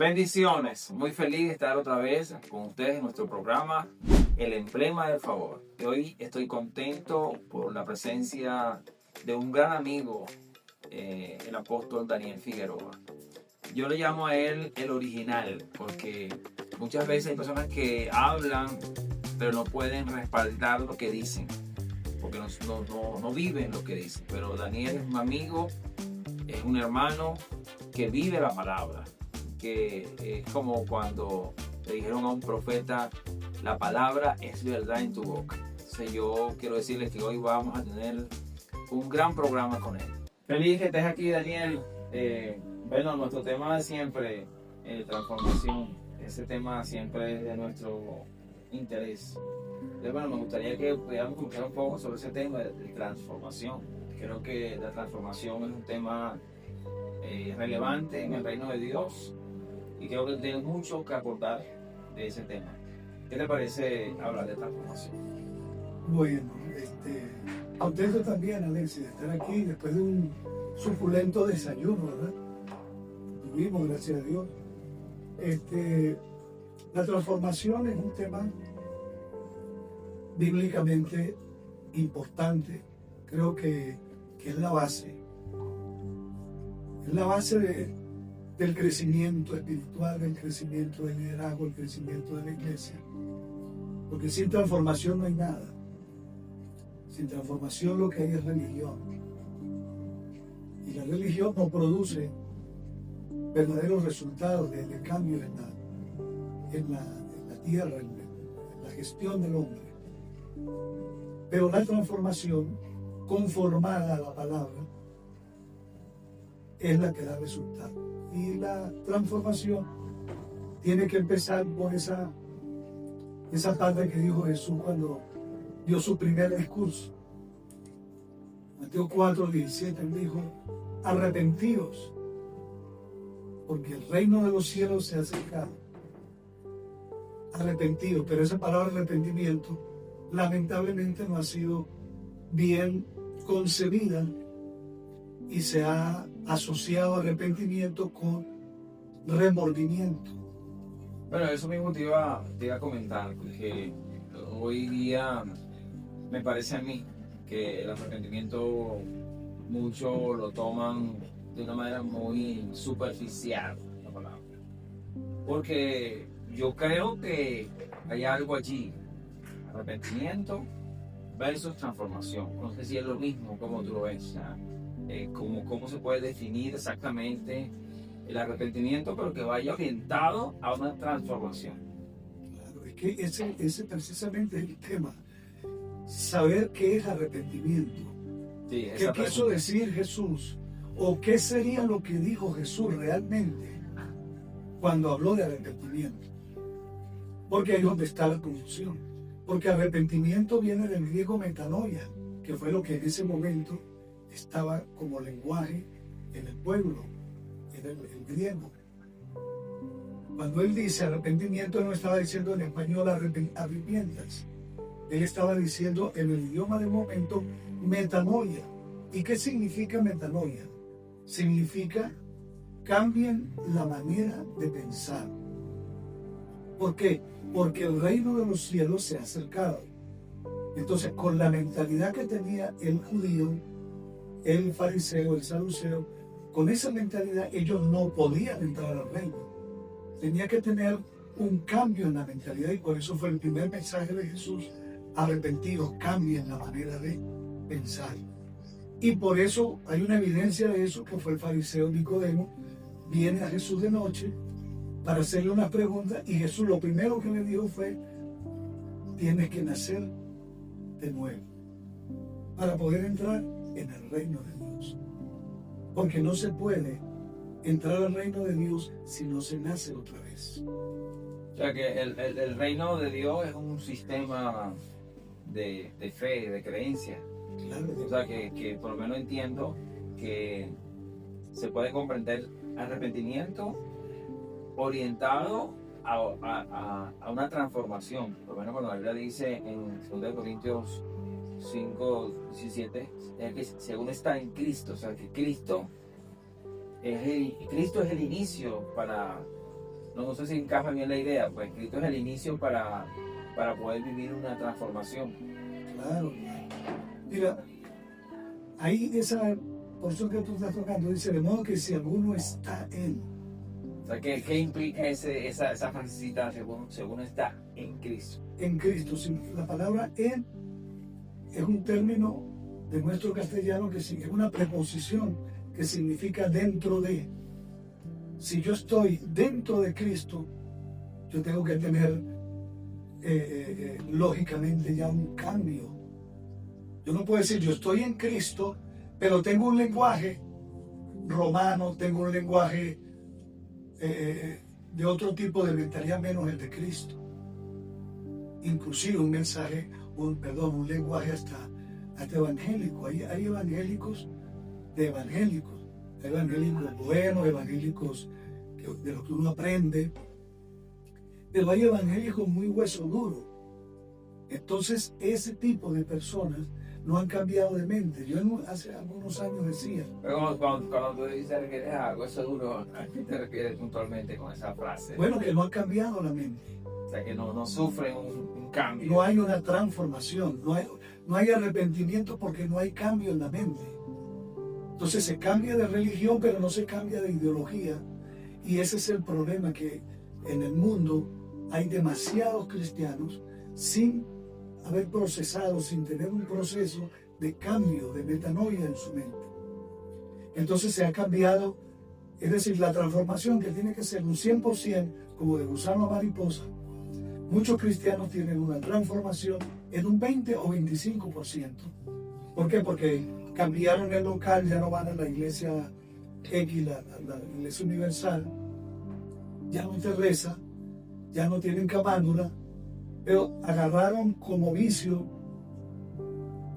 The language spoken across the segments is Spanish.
Bendiciones, muy feliz de estar otra vez con ustedes en nuestro programa El Emblema del Favor. Hoy estoy contento por la presencia de un gran amigo, el apóstol Daniel Figueroa. Yo le llamo a él el original, porque muchas veces hay personas que hablan, pero no pueden respaldar lo que dicen, porque no viven lo que dicen. Pero Daniel es un amigo, es un hermano que vive la palabra, que es como cuando le dijeron a un profeta, la palabra es verdad en tu boca. Entonces yo quiero decirles que hoy vamos a tener un gran programa con él. Feliz que estés aquí, Daniel. Bueno, nuestro tema de siempre, transformación, ese tema siempre es de nuestro interés. Entonces, bueno, me gustaría que pudiéramos escuchar un poco sobre ese tema de transformación. Creo que la transformación es un tema relevante en el reino de Dios y creo que tiene mucho que aportar de ese tema. ¿Qué te parece hablar de transformación? Bueno, contento también, Alexis, de estar aquí después de un suculento desayuno, ¿verdad? Tuvimos, gracias a Dios. La transformación es un tema bíblicamente importante. Creo que es la base. Es la base del crecimiento espiritual, del crecimiento del liderazgo, el crecimiento de la iglesia. Porque sin transformación no hay nada. Sin transformación lo que hay es religión. Y la religión no produce verdaderos resultados de cambio en la tierra, en la gestión del hombre. Pero la transformación conformada a la palabra es la que da resultado. Y la transformación tiene que empezar por esa parte que dijo Jesús cuando dio su primer discurso. Mateo 4:17 él dijo, arrepentidos, porque el reino de los cielos se ha acercado. Arrepentidos, pero esa palabra arrepentimiento lamentablemente no ha sido bien concebida y se ha asociado arrepentimiento con remordimiento. Bueno, eso mismo te iba a comentar, porque hoy día me parece a mí que el arrepentimiento muchos lo toman de una manera muy superficial, la palabra. Porque yo creo que hay algo allí, arrepentimiento versus transformación. No sé si es lo mismo como tú lo ves, cómo se puede definir exactamente el arrepentimiento, pero que vaya orientado a una transformación. Claro, es que ese precisamente es el tema. Saber qué es arrepentimiento. Sí, ¿Qué quiso decir Jesús? ¿O qué sería lo que dijo Jesús realmente cuando habló de arrepentimiento? Porque ahí es donde está la confusión. Porque arrepentimiento viene del griego metanoia, que fue lo que en ese momento estaba como lenguaje en el pueblo, era el griego. Cuando él dice arrepentimiento, no estaba diciendo en español arrepientas. Él estaba diciendo en el idioma del momento metanoia. ¿Y qué significa metanoia? Significa cambien la manera de pensar. ¿Por qué? Porque el reino de los cielos se ha acercado. Entonces, con la mentalidad que tenía el judío, el fariseo, el saduceo, con esa mentalidad ellos no podían entrar al reino. Tenía que tener un cambio en la mentalidad y por eso fue el primer mensaje de Jesús, arrepentidos, cambien la manera de pensar. Y por eso hay una evidencia de eso, que fue el fariseo Nicodemo, viene a Jesús de noche para hacerle una pregunta y Jesús lo primero que le dijo fue, tienes que nacer de nuevo para poder entrar en el reino de Dios. Porque no se puede entrar al reino de Dios si no se nace otra vez. O sea que el reino de Dios es un sistema de fe, de creencia. Claro. O sea que por lo menos entiendo que se puede comprender arrepentimiento orientado a una transformación. Por lo menos cuando la Biblia dice en 2 Corintios 5:17, es que según está en Cristo, o sea que Cristo es el inicio para no sé si encaja bien la idea, pues Cristo es el inicio para poder vivir una transformación. Claro. Mira, ahí esa porción que tú estás tocando dice, de modo que si alguno está en... O sea, ¿qué implica esa frasecita según está en Cristo? En Cristo. La palabra en es un término de nuestro castellano que es una preposición que significa dentro de. Si yo estoy dentro de Cristo, yo tengo que tener lógicamente ya un cambio. Yo no puedo decir yo estoy en Cristo, pero tengo un lenguaje romano, tengo un lenguaje de otro tipo de mentalidad menos el de Cristo. Inclusive un lenguaje hasta evangélico. Hay evangélicos de evangélicos. Hay evangélicos buenos, evangélicos de los que uno aprende. Pero hay evangélicos muy hueso duro. Entonces, ese tipo de personas no han cambiado de mente. Yo hace algunos años decía... Pero cuando tú dices que es algo eso duro, ¿a qué te refieres puntualmente con esa frase? Bueno, que no han cambiado la mente. O sea, que no sufren un cambio. No hay una transformación, no hay arrepentimiento porque no hay cambio en la mente. Entonces se cambia de religión, pero no se cambia de ideología. Y ese es el problema, que en el mundo hay demasiados cristianos sin haber procesado, sin tener un proceso de cambio, de metanoia en su mente. Entonces se ha cambiado, es decir, la transformación que tiene que ser un 100%, como de gusano a mariposa. Muchos cristianos tienen una transformación en un 20 o 25%. ¿Por qué? Porque cambiaron el local, ya no van a la iglesia X, la iglesia universal, ya no te reza, ya no tienen camándula, pero agarraron como vicio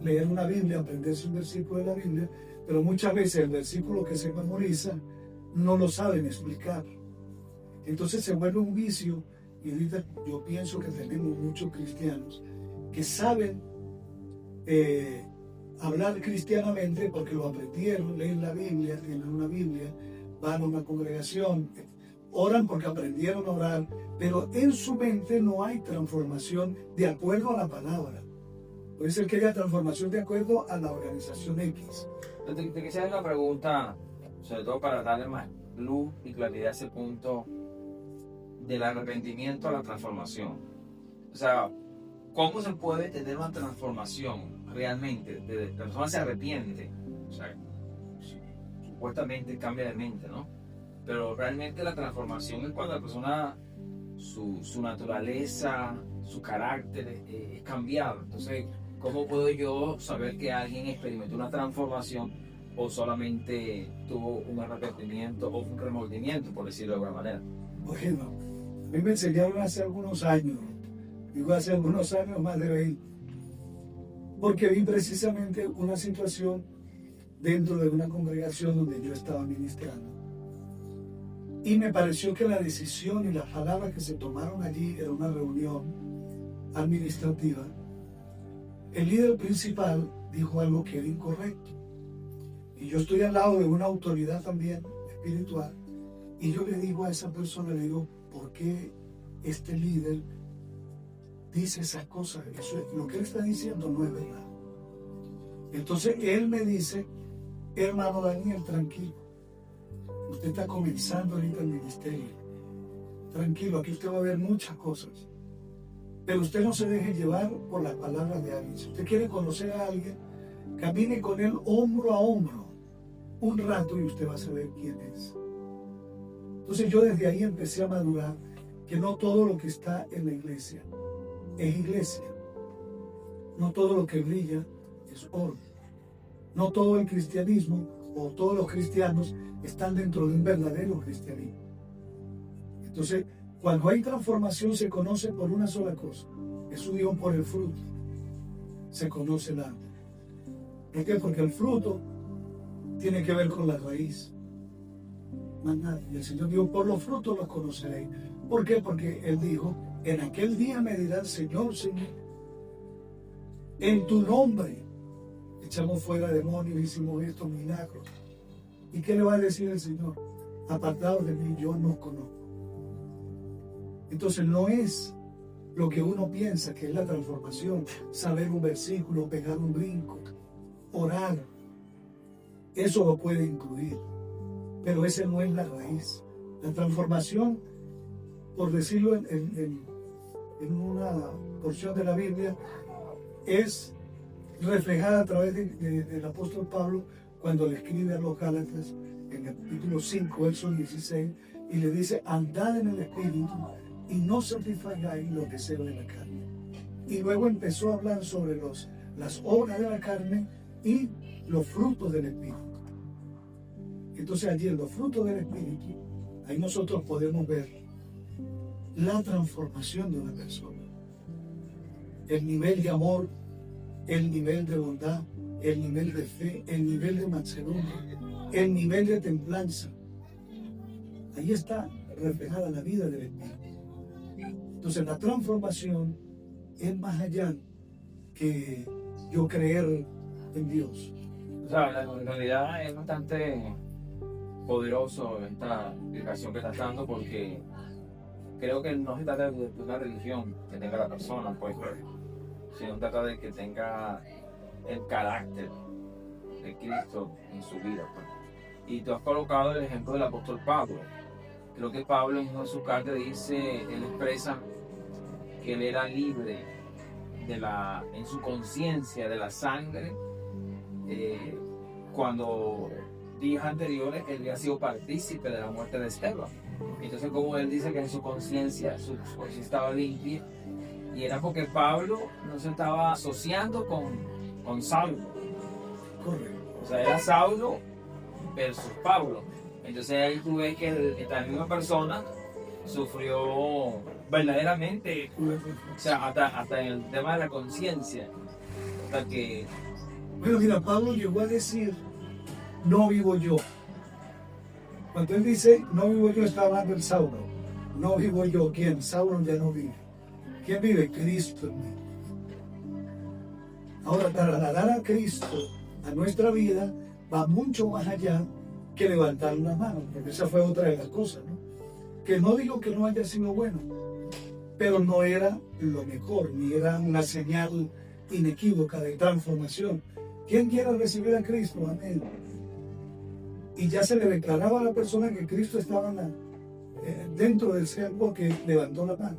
leer una Biblia, aprenderse un versículo de la Biblia, pero muchas veces el versículo que se memoriza no lo saben explicar. Entonces se vuelve un vicio. Y ahorita yo pienso que tenemos muchos cristianos que saben hablar cristianamente porque lo aprendieron, leen la Biblia, tienen una Biblia, van a una congregación, oran porque aprendieron a orar, pero en su mente no hay transformación de acuerdo a la palabra. Puede ser que haya transformación de acuerdo a la organización X. Te quisiera hacer una pregunta, sobre todo para darle más luz y claridad a ese punto del arrepentimiento a la transformación. O sea, ¿cómo se puede tener una transformación realmente? La persona se arrepiente, o sea, supuestamente cambia de mente, ¿no? Pero realmente la transformación es cuando la persona, su naturaleza, su carácter es cambiado. Entonces, ¿cómo puedo yo saber que alguien experimentó una transformación o solamente tuvo un arrepentimiento o un remordimiento, por decirlo de alguna manera? Bueno, a mí me enseñaron hace algunos años, digo hace algunos años, más de 20, porque vi precisamente una situación dentro de una congregación donde yo estaba ministrando. Y me pareció que la decisión y las palabras que se tomaron allí era una reunión administrativa. El líder principal dijo algo que era incorrecto. Y yo estoy al lado de una autoridad también espiritual. Y yo le digo a esa persona, le digo, ¿por qué este líder dice esas cosas? Lo que él está diciendo no es verdad. Entonces él me dice, hermano Daniel, tranquilo. Usted está comenzando ahorita el ministerio. Tranquilo, aquí usted va a ver muchas cosas. Pero usted no se deje llevar por las palabras de alguien. Si usted quiere conocer a alguien, camine con él hombro a hombro un rato y usted va a saber quién es. Entonces yo desde ahí empecé a madurar que no todo lo que está en la iglesia es iglesia. No todo lo que brilla es oro. No todo el cristianismo o todos los cristianos están dentro de un verdadero cristianismo. Entonces, cuando hay transformación se conoce por una sola cosa. Jesús dijo por el fruto. Se conoce el árbol. ¿Por qué? Porque el fruto tiene que ver con la raíz. Más nada. Y el Señor dijo, por los frutos los conoceréis. ¿Por qué? Porque Él dijo, en aquel día me dirán, Señor, Señor, en tu nombre echamos fuera demonios, hicimos estos milagros. ¿Y qué le va a decir el Señor? Apartados de mí, yo no conozco. Entonces no es lo que uno piensa que es la transformación, saber un versículo, pegar un brinco, orar. Eso lo puede incluir, pero ese no es la raíz. La transformación, por decirlo en una porción de la Biblia, es reflejada a través del apóstol Pablo cuando le escribe a los Gálatas en el capítulo 5, verso 16, y le dice: andad en el Espíritu y no satisfagáis los deseos de la carne. Y luego empezó a hablar sobre las obras de la carne y los frutos del Espíritu. Entonces allí en los frutos del Espíritu, ahí nosotros podemos ver la transformación de una persona. El nivel de amor, el nivel de bondad, el nivel de fe, el nivel de mansedumbre, el nivel de templanza. Ahí está reflejada la vida del Espíritu. Entonces la transformación es más allá que yo creer en Dios. O sea, en realidad es bastante poderoso esta explicación que estás dando, porque creo que no se trata de una religión que tenga la persona, pues, sino trata de que tenga el carácter de Cristo en su vida, pues. Y tú has colocado el ejemplo del apóstol Pablo. Creo que Pablo en su carta dice, él expresa que él era libre en su conciencia de la sangre, cuando días anteriores él había sido partícipe de la muerte de Esteban. Entonces, como él dice que en su conciencia estaba limpia, y era porque Pablo no se estaba asociando con Saulo. Correcto. O sea, era Saulo versus Pablo. Entonces ahí tú ves que esta misma persona sufrió verdaderamente, o sea, hasta en el tema de la conciencia. Hasta que... Bueno, mira, Pablo llegó a decir: no vivo yo. Cuando él dice no vivo yo, está hablando del Saulo. No vivo yo. ¿Quién? Saulo ya no vive. ¿Quién vive? Cristo en mí. Ahora, trasladar a Cristo a nuestra vida va mucho más allá que levantar una mano, porque esa fue otra de las cosas, ¿no? Que no digo que no haya sido bueno, pero no era lo mejor, ni era una señal inequívoca de transformación. ¿Quién quiere recibir a Cristo? Amén. Y ya se le declaraba a la persona que Cristo estaba dentro del siervo que levantó la mano.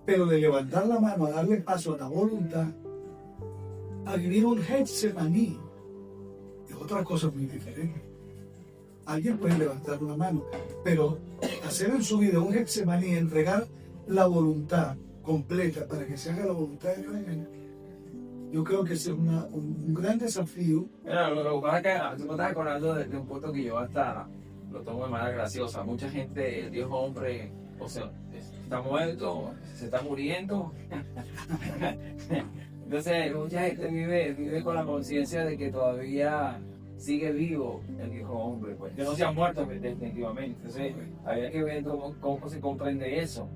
Pero de levantar la mano a darle paso a la voluntad, a vivir un Getsemaní, es otra cosa muy diferente. Alguien puede levantar una mano, pero hacer en su vida un Getsemaní, entregar la voluntad completa para que se haga la voluntad de Dios en él, yo creo que ese es un gran desafío. Mira, lo que pasa es que tú me estás acordando de un punto que yo hasta lo tomo de manera graciosa. Mucha gente, el viejo hombre, o sea, está muerto, se está muriendo. Entonces, mucha gente vive con la conciencia de que todavía sigue vivo el viejo hombre, pues, que no se ha muerto definitivamente. Entonces, habría que ver cómo se comprende eso,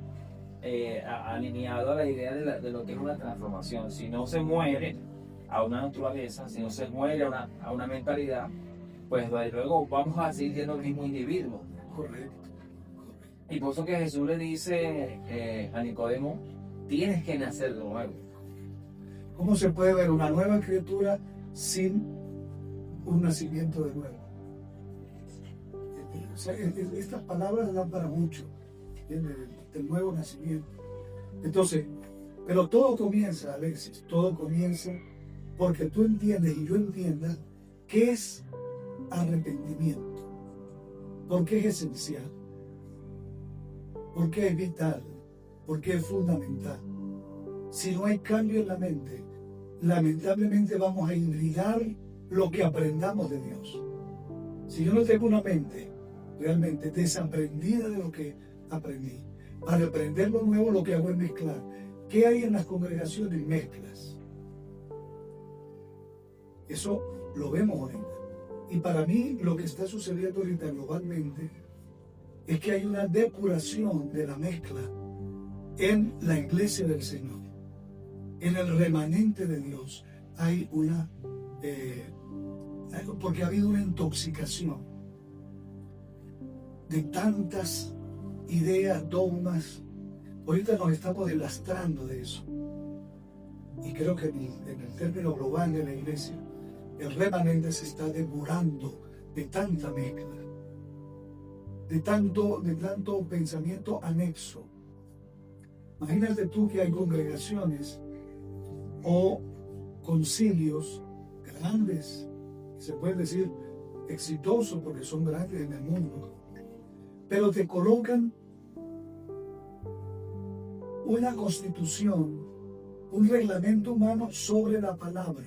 alineado a la idea de lo que es una transformación. Si no se muere a una naturaleza, si no se muere a una mentalidad, pues luego vamos a seguir siendo el mismo individuo. Correcto. Y por eso que Jesús le dice a Nicodemo: tienes que nacer de nuevo. ¿Cómo se puede ver una nueva criatura sin un nacimiento de nuevo? O sea, estas palabras dan para mucho, del nuevo nacimiento. Entonces, pero todo comienza, Alexis, todo comienza porque tú entiendes y yo entienda qué es arrepentimiento, por qué es esencial, por qué es vital, por qué es fundamental. Si no hay cambio en la mente, lamentablemente vamos a invalidar lo que aprendamos de Dios. Si yo no tengo una mente realmente desaprendida de lo que aprendí, para aprender lo nuevo, lo que hago es mezclar. ¿Qué hay en las congregaciones? Mezclas. Eso lo vemos ahorita. Y para mí lo que está sucediendo ahorita globalmente es que hay una depuración de la mezcla en la iglesia del Señor. En el remanente de Dios hay porque ha habido una intoxicación de tantas ideas, dogmas ahorita nos estamos deslastrando de eso. Y creo que en el término global de la iglesia, el remanente se está devorando de tanta mezcla, de tanto pensamiento anexo. Imagínate tú que hay congregaciones o concilios grandes, se puede decir exitosos porque son grandes en el mundo, pero te colocan una constitución, un reglamento humano sobre la palabra.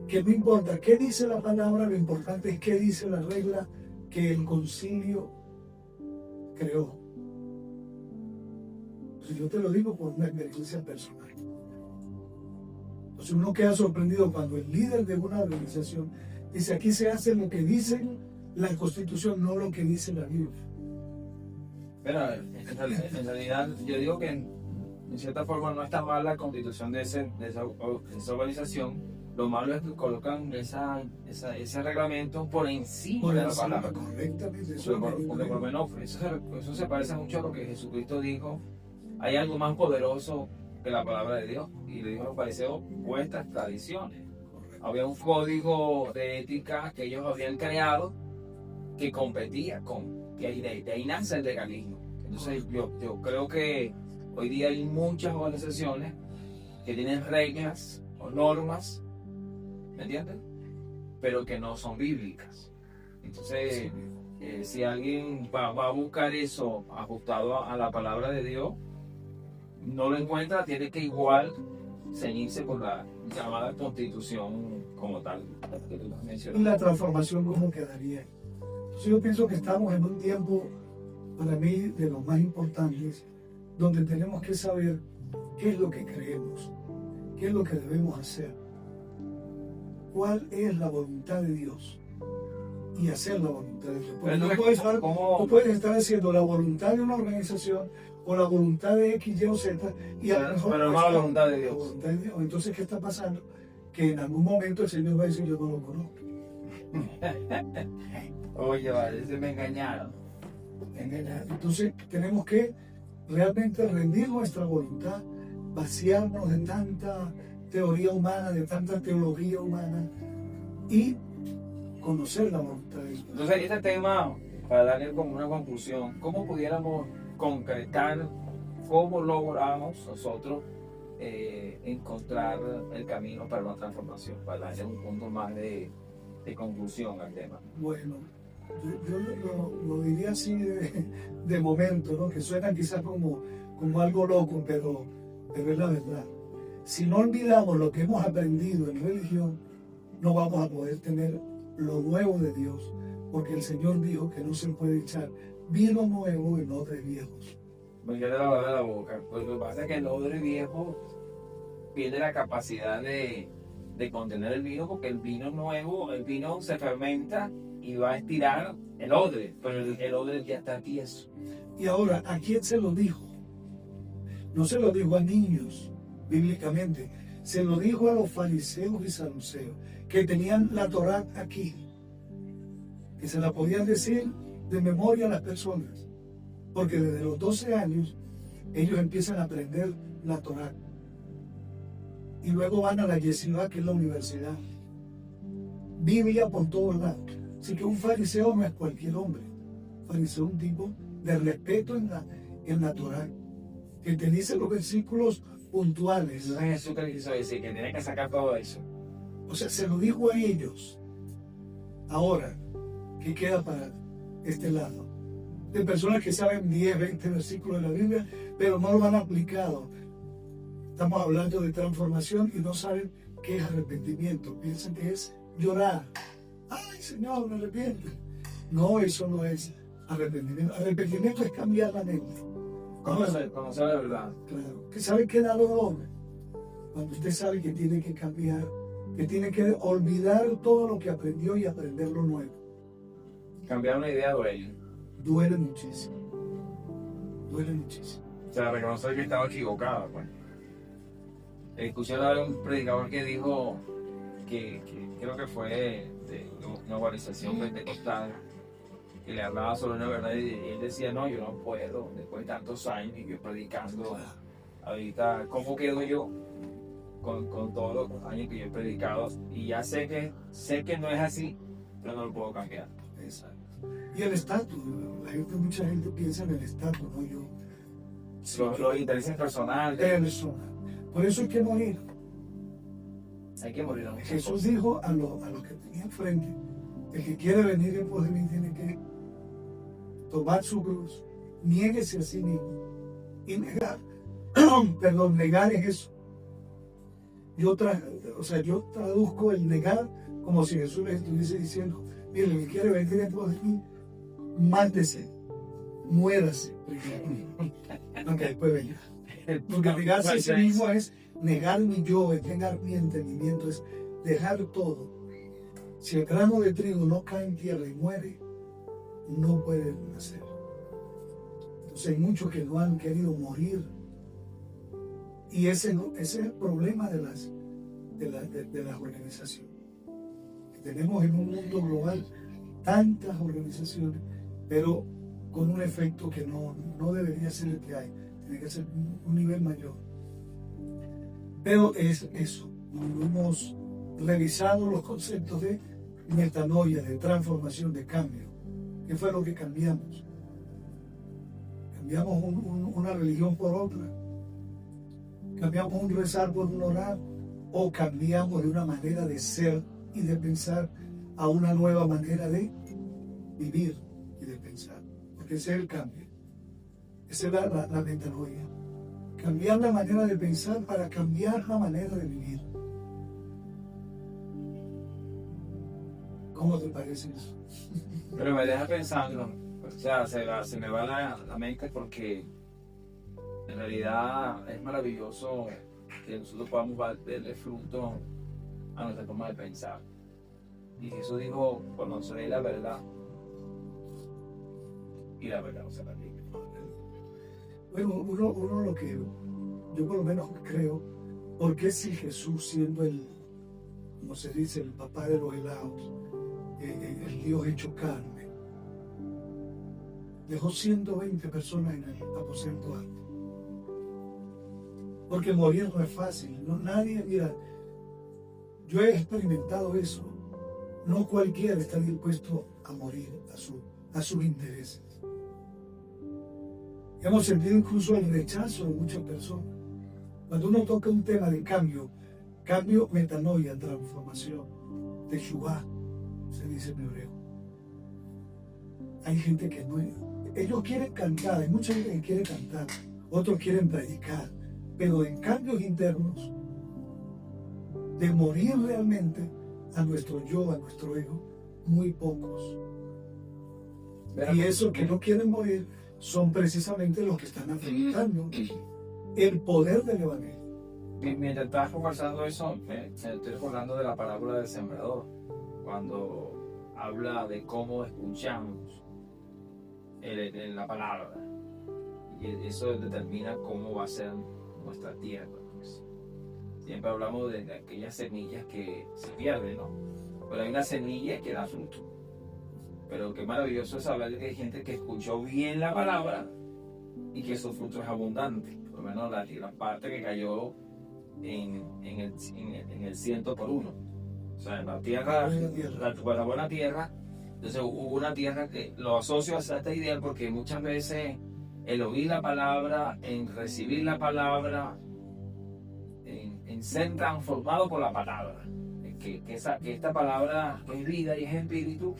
Que no importa qué dice la palabra, lo importante es qué dice la regla que el concilio creó. Yo te lo digo por una experiencia personal. Entonces uno queda sorprendido cuando el líder de una organización dice: aquí se hace lo que dice la Constitución, no lo que dice la Biblia. Pero en realidad yo digo que en cierta forma no está mal la constitución de esa organización. Lo malo es que colocan ese reglamento por encima de la palabra. Correctamente. Porque por lo menos eso se parece mucho a lo que Jesucristo dijo. Hay algo más poderoso que la palabra de Dios. Y le dijo a los fariseos: vuestras tradiciones. Había un código de ética que ellos habían creado que competía de ahí nace el legalismo. Entonces yo creo que hoy día hay muchas organizaciones que tienen reglas o normas, ¿me entiendes? Pero que no son bíblicas. Entonces, si alguien va a buscar eso ajustado a la palabra de Dios, no lo encuentra, tiene que igual ceñirse por la llamada Constitución como tal. Y la transformación, ¿cómo quedaría? Entonces yo pienso que estamos en un tiempo, para mí, de los más importantes, donde tenemos que saber qué es lo que creemos, qué es lo que debemos hacer, cuál es la voluntad de Dios y hacer la voluntad de Dios. Porque no puedes estar haciendo la voluntad de una organización o la voluntad de X, Y o Z y a lo mejor pero no la voluntad de Dios. La voluntad de Dios. Entonces, ¿qué está pasando? Que en algún momento el Señor va a decir: yo no lo conozco. Oye, vale, se me engañaron. Entonces tenemos que realmente rendir nuestra voluntad, vaciarnos de tanta teoría humana, de tanta teología humana y conocer la voluntad de Dios. Entonces, este tema, para darle como una conclusión, ¿cómo pudiéramos concretar, cómo logramos nosotros encontrar el camino para una transformación, para darle un punto más de conclusión al tema? Bueno, yo lo diría así de momento, ¿no? Que suena quizás como algo loco, pero es la verdad. Si no olvidamos lo que hemos aprendido en religión, no vamos a poder tener lo nuevo de Dios, porque el Señor dijo que no se puede echar vino nuevo en odres viejos. Pues ya te la de la boca. Pues lo que pasa es que el odre viejo pierde la capacidad de contener el vino, porque el vino nuevo, el vino se fermenta y va a estirar el odre, pero el odre ya está tieso. Y ahora, ¿a quién se lo dijo? No se lo dijo a niños, bíblicamente. Se lo dijo a los fariseos y saduceos, que tenían la Torá aquí, que se la podían decir de memoria a las personas, porque desde los 12 años ellos empiezan a aprender la Torá y luego van a la yeshiva, que es la universidad. Biblia por todos lados. Así que un fariseo no es cualquier hombre. Un fariseo es un tipo de respeto en la Torá, que te dice los versículos puntuales. Entonces Jesús te quiso decir que tiene que sacar todo eso. O sea, se lo dijo a ellos. Ahora, ¿qué queda para este lado? De personas que saben 10, 20 versículos de la Biblia, pero no lo han aplicado. Estamos hablando de transformación y no saben qué es arrepentimiento. Piensan que es llorar. ¡Ay, Señor, me arrepiento! No, eso no es arrepentimiento. Arrepentimiento es cambiar la mente. Conocer la verdad. Claro. ¿Que sabe qué da dolor? Cuando usted sabe que tiene que cambiar, que tiene que olvidar todo lo que aprendió y aprender lo nuevo. Cambiar una idea duele. Duele muchísimo. Duele muchísimo. O sea, reconocer que estaba equivocado, pues. Escuché a un predicador que dijo que creo que fue de una organización pentecostal, que le hablaba sobre una verdad y él decía, no, yo no puedo, después de tantos años y yo predicando, ahorita, ¿cómo quedo yo con todos los años que yo he predicado? Y ya sé que no es así, pero no lo puedo cambiar. Exacto. Y el estatus, mucha gente piensa en el estatus, ¿no? Yo, sí, Los intereses personales. personal. Por eso hay que morir. Hay que morir a muchas Jesús cosas. dijo a los que tenía enfrente, el que quiere venir en pos de mí tiene que tomar su cruz, niéguese a sí mismo y negar, perdón, negar es eso. Yo traduzco el negar como si Jesús les estuviese diciendo, mire, el que quiere venir en pos de mí, mátese, muérase primero, aunque después venga. Porque negarse a sí mismo es negar mi yo, es negar mi entendimiento, es dejar todo. Si el grano de trigo no cae en tierra y muere, no puede nacer. Entonces hay muchos que no han querido morir. Y ese es el problema de las organizaciones. Tenemos en un mundo global tantas organizaciones, pero con un efecto que no debería ser el que hay. Tiene que ser un nivel mayor. Pero es eso. Hemos revisado los conceptos de metanoia, de transformación, de cambio. ¿Qué fue lo que cambiamos? Cambiamos una religión por otra. Cambiamos un rezar por un orar. O cambiamos de una manera de ser y de pensar a una nueva manera de vivir y de pensar. Porque ese es el cambio. Esa es la metanoia. Cambiar la manera de pensar para cambiar la manera de vivir. ¿Cómo te parece eso? Pero me deja pensando, o sea, se me va la mente porque en realidad es maravilloso que nosotros podamos darle fruto a nuestra forma de pensar. Y Jesús dijo, conoceréis la verdad y la verdad os hará libre. Bueno, uno lo que yo por lo menos creo, porque si Jesús siendo como se dice, el papá de los helados, el Dios hecho carne, dejó 120 personas en el aposento alto? Porque morir no es fácil, nadie, mira, yo he experimentado eso, no cualquiera está dispuesto a morir a sus intereses. Hemos sentido incluso el rechazo de muchas personas. Cuando uno toca un tema de cambio, metanoia, transformación, teshuvá, se dice en hebreo. Hay gente que no, ellos quieren cantar, hay mucha gente que quiere cantar, otros quieren predicar, pero en cambios internos, de morir realmente a nuestro yo, a nuestro ego, muy pocos. Y esos que no quieren morir son precisamente los que están afrontando el poder del evangelio. Mientras estás conversando eso, me estoy recordando de la parábola del sembrador, cuando habla de cómo escuchamos la palabra. Y eso determina cómo va a ser nuestra tierra. Pues. Siempre hablamos de aquellas semillas que se pierden, ¿no? Pero hay una semilla que da fruto. Pero qué maravilloso es saber que hay gente que escuchó bien la palabra y que su fruto es abundante. Por lo menos la parte que cayó en el 100 por 1. O sea, en la tierra, la buena tierra. Entonces hubo una tierra que lo asocio a esta idea porque muchas veces el oír la palabra, en recibir la palabra, en ser transformado por la palabra, que esta palabra que es vida y es espíritu,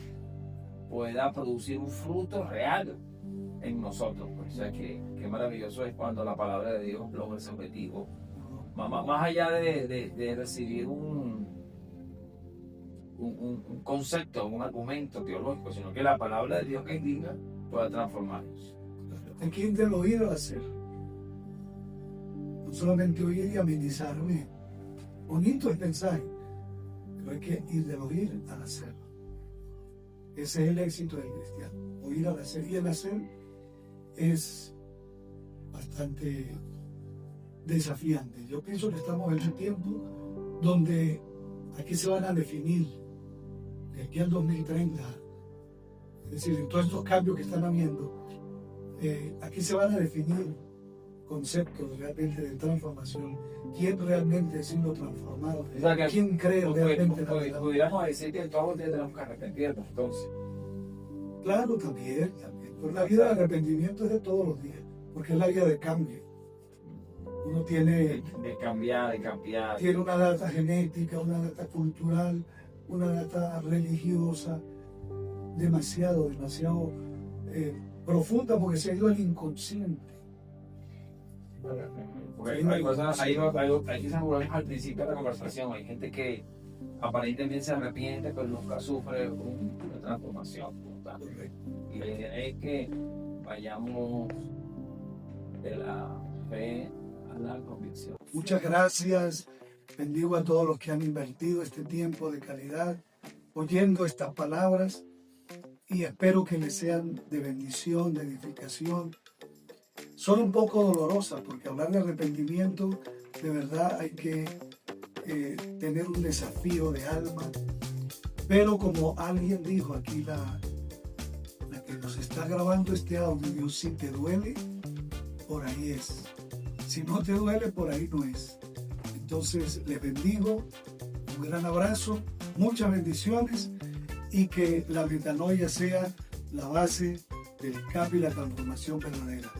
pueda producir un fruto real en nosotros. Pues. O sea, que maravilloso es cuando la palabra de Dios logra ese objetivo. Más allá de recibir un concepto, un argumento teológico, sino que la palabra de Dios que diga pueda transformarnos. Aquí del oír al hacer. No solamente oír y amenizar, bonito el mensaje, pero hay que ir del oír al hacer. Ese es el éxito del cristiano, oír al hacer. Y el hacer es bastante desafiante. Yo pienso que estamos en un tiempo donde aquí se van a definir, de aquí al 2030, Es decir, en todos estos cambios que están habiendo, aquí se van a definir conceptos realmente de transformación. ¿Quién realmente ha sido transformado? O sea que ¿Quién cree realmente en la verdad? pudiéramos decir que todos los días tenemos que arrepentirnos, entonces. Claro, también. Pero la vida de arrepentimiento es de todos los días, porque es la vida de cambio. Uno tiene De cambiar, de cambiar. tiene una data genética, una data cultural, una data religiosa, demasiado profunda porque se ha ido al inconsciente. Porque hay personas, hay quizás volvemos al principio de la conversación, hay gente que aparentemente se arrepiente, pero nunca sufre una transformación. ¿Verdad? Y la idea es que vayamos de la fe a la convicción. Muchas gracias. Bendigo a todos los que han invertido este tiempo de calidad oyendo estas palabras y espero que les sean de bendición, de edificación. Son un poco dolorosas porque hablar de arrepentimiento, de verdad hay que tener un desafío de alma. Pero como alguien dijo aquí, la que nos está grabando este audio, si te duele, por ahí es. Si no te duele, por ahí no es. Entonces les bendigo, un gran abrazo, muchas bendiciones y que la metanoia sea la base del cambio y la transformación verdadera.